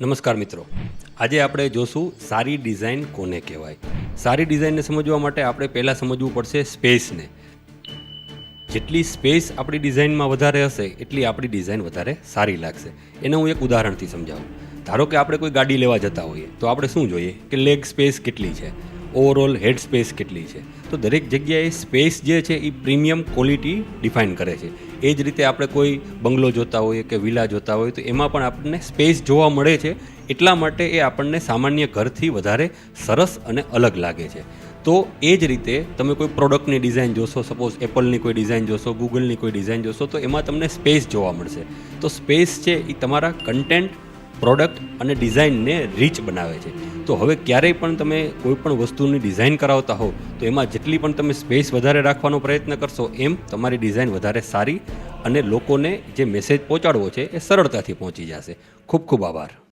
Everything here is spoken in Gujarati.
નમસ્કાર મિત્રો, આજે આપણે જોશું સારી ડિઝાઇન કોને કહેવાય. સારી ડિઝાઇનને સમજવા માટે આપણે પહેલાં સમજવું પડશે સ્પેસને. જેટલી સ્પેસ આપણી ડિઝાઇનમાં વધારે હશે એટલી આપણી ડિઝાઇન વધારે સારી લાગશે. એને હું એક ઉદાહરણથી સમજાવું. ધારો કે આપણે કોઈ ગાડી લેવા જતા હોઈએ તો આપણે શું જોઈએ કે લેગ સ્પેસ કેટલી છે, ઓવરઓલ હેડ સ્પેસ કેટલી છે. તો દરેક જગ્યાએ સ્પેસ જે છે એ પ્રીમિયમ ક્વોલિટી ડિફાઇન કરે છે. એ જ રીતે આપણે કોઈ બંગલો જોતા હોઈએ કે વિલા જોતા હોઈએ તો એમાં પણ આપણને સ્પેસ જોવા મળે છે. એટલા માટે એ આપણને સામાન્ય ઘરથી વધારે સરસ અને અલગ લાગે છે. તો એ જ રીતે તમે કોઈ પ્રોડક્ટની ડિઝાઇન જોશો, સપોઝ એપલની કોઈ ડિઝાઇન જોશો, ગૂગલની કોઈ ડિઝાઇન જોશો, તો એમાં તમને સ્પેસ જોવા મળશે. તો સ્પેસ છે એ તમારા કન્ટેન્ટ, પ્રોડક્ટ અને ડિઝાઇનને રીચ બનાવે છે. તો હવે ક્યારેય પણ તમે કોઈ પણ વસ્તુની ડિઝાઇન કરાવતા હો તો એમાં જેટલી પણ તમે સ્પેસ વધારે રાખવાનો પ્રયત્ન કરશો એમ તમારી ડિઝાઇન વધારે સારી અને લોકોને જે મેસેજ પહોંચાડવો છે એ સરળતાથી પહોંચી જશે. ખૂબ ખૂબ આભાર.